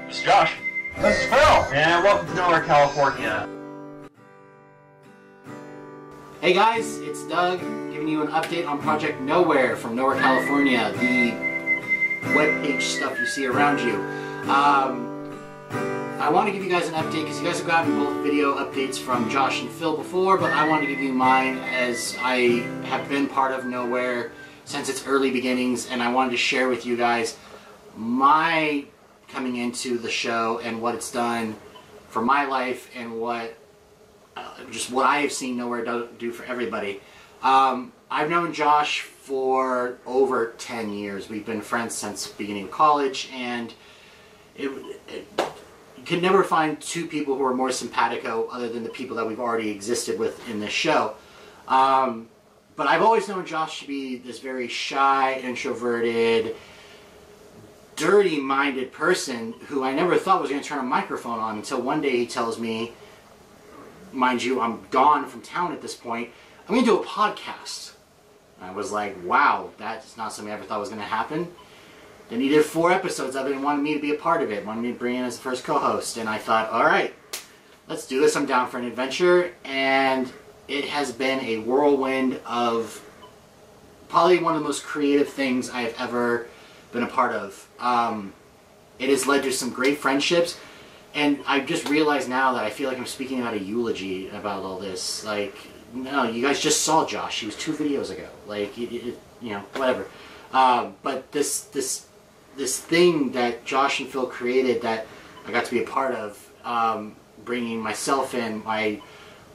This is Josh. This is Phil. And welcome to Nowhere California. Hey guys, it's Doug giving you an update on Project Nowhere from Nowhere California, the webpage stuff you see around you. I want to give you guys an update because you guys have gotten both video updates from Josh and Phil before, but I want to give you mine as I have been part of Nowhere since its early beginnings, and I wanted to share with you guys my coming into the show and what it's done for my life and just what I have seen Nowhere do for everybody. I've known Josh for over 10 years. We've been friends since the beginning of college, and you could never find two people who are more simpatico other than the people that we've already existed with in this show. But I've always known Josh to be this very shy, introverted, dirty-minded person who I never thought was going to turn a microphone on until one day he tells me, mind you, I'm gone from town at this point, I'm going to do a podcast. And I was like, wow, that's not something I ever thought was going to happen. Then he did 4 episodes of it and wanted me to be a part of it, wanted me to bring in as the first co-host. And I thought, alright, let's do this, I'm down for an adventure. And it has been a whirlwind of probably one of the most creative things I have ever been a part of. It has led to some great friendships. And I've just realized now that I feel like I'm speaking about a eulogy about all this. Like, no, you guys just saw Josh. He was 2 videos ago. Like, you know, whatever. But this thing that Josh and Phil created that I got to be a part of, bringing myself in, my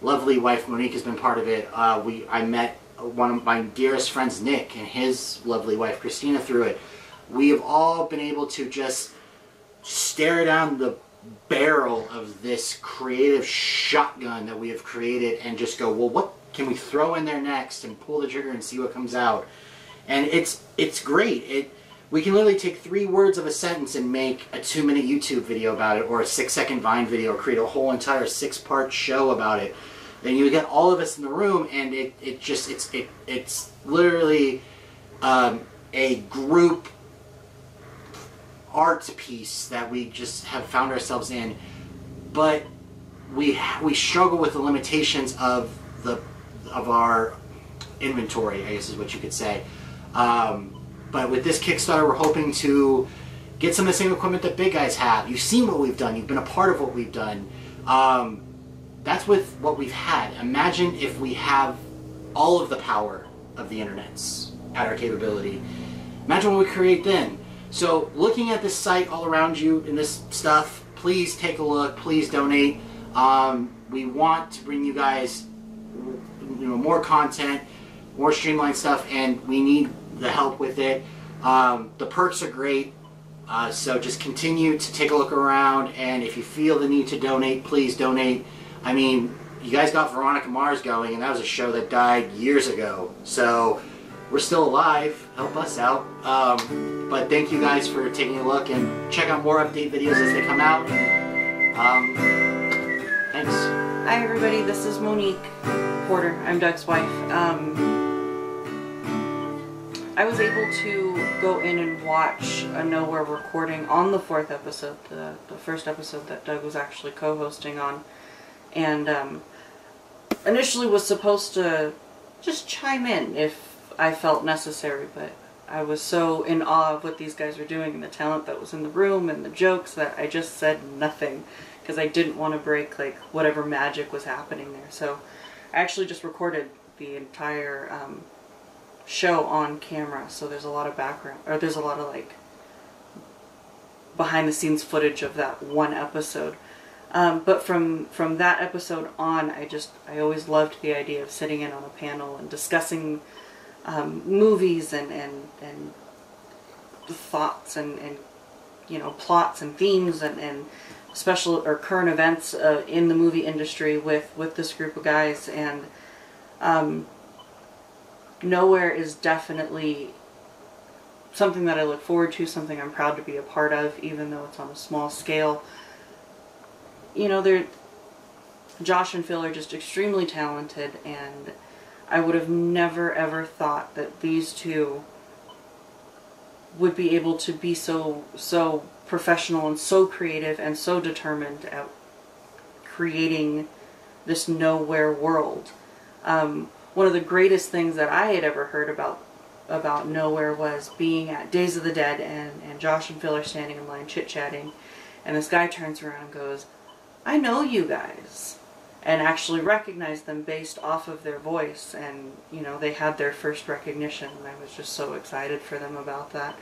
lovely wife Monique has been part of it. I met one of my dearest friends, Nick, and his lovely wife Christina through it. We have all been able to just stare down the barrel of this creative shotgun that we have created and just go, well, what can we throw in there next, and pull the trigger and see what comes out. And it's great. We can literally take 3 words of a sentence and make a 2-minute YouTube video about it, or a 6-second Vine video, or create a whole entire 6-part show about it. Then you get all of us in the room, and it's literally a group art piece that we just have found ourselves in. But we struggle with the limitations of our inventory, I guess is what you could say. But with this Kickstarter, we're hoping to get some of the same equipment that big guys have. You've seen what we've done. You've been a part of what we've done. That's with what we've had. Imagine if we have all of the power of the internets at our capability. Imagine what we create then. So looking at this site all around you and this stuff, please take a look. Please donate. We want to bring you guys, more content, more streamlined stuff, and we need the help with it. The perks are great, so just continue to take a look around, and if you feel the need to donate, please donate. I mean, you guys got Veronica Mars going, and that was a show that died years ago, so we're still alive. Help us out. But thank you guys for taking a look, and check out more update videos as they come out. Thanks. Hi everybody, this is Monique Porter. I'm Doug's wife. I was able to go in and watch a Nowhere recording on the 4th episode, the first episode that Doug was actually co-hosting on, and initially was supposed to just chime in if I felt necessary, but I was so in awe of what these guys were doing and the talent that was in the room and the jokes that I just said nothing, because I didn't want to break like whatever magic was happening there. So I actually just recorded the entire show on camera, so there's a lot of background, or there's a lot of like behind the scenes footage of that one episode. But from that episode on, I always loved the idea of sitting in on a panel and discussing movies and thoughts and plots and themes and special or current events in the movie industry with this group of guys. And Nowhere is definitely something that I look forward to, something I'm proud to be a part of, even though it's on a small scale. Josh and Phil are just extremely talented, and I would have never ever thought that these two would be able to be so professional and so creative and so determined at creating this Nowhere world. One of the greatest things that I had ever heard about Nowhere was being at Days of the Dead, and Josh and Phil are standing in line chit-chatting, and this guy turns around and goes, "I know you guys," and actually recognized them based off of their voice, and you know, they had their first recognition, and I was just so excited for them about that.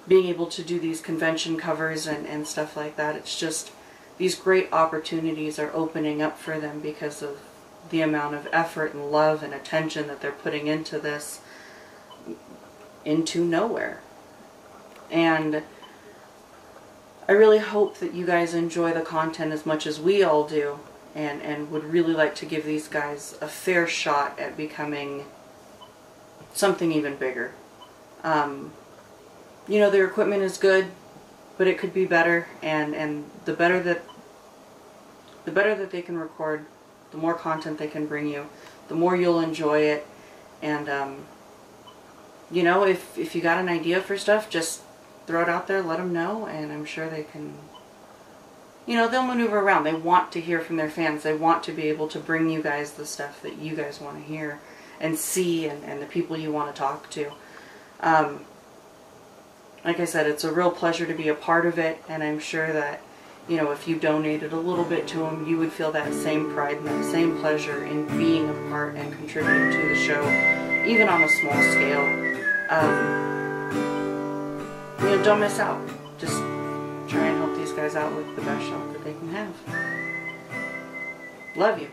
Being able to do these convention covers and stuff like that, it's just, these great opportunities are opening up for them because of the amount of effort and love and attention that they're putting into this, into Nowhere. And I really hope that you guys enjoy the content as much as we all do, and would really like to give these guys a fair shot at becoming something even bigger. You know, their equipment is good, but it could be better, and the better that they can record, the more content they can bring you, the more you'll enjoy it. And you know, if you got an idea for stuff, just throw it out there, let them know, and I'm sure they can, you know, they'll maneuver around. They want to hear from their fans. They want to be able to bring you guys the stuff that you guys want to hear and see, and the people you want to talk to. Like I said, it's a real pleasure to be a part of it, and I'm sure that, you know, if you donated a little bit to them, you would feel that same pride and that same pleasure in being a part and contributing to the show, even on a small scale. You know, don't miss out. Just try and help these guys out with the best shot that they can have. Love you.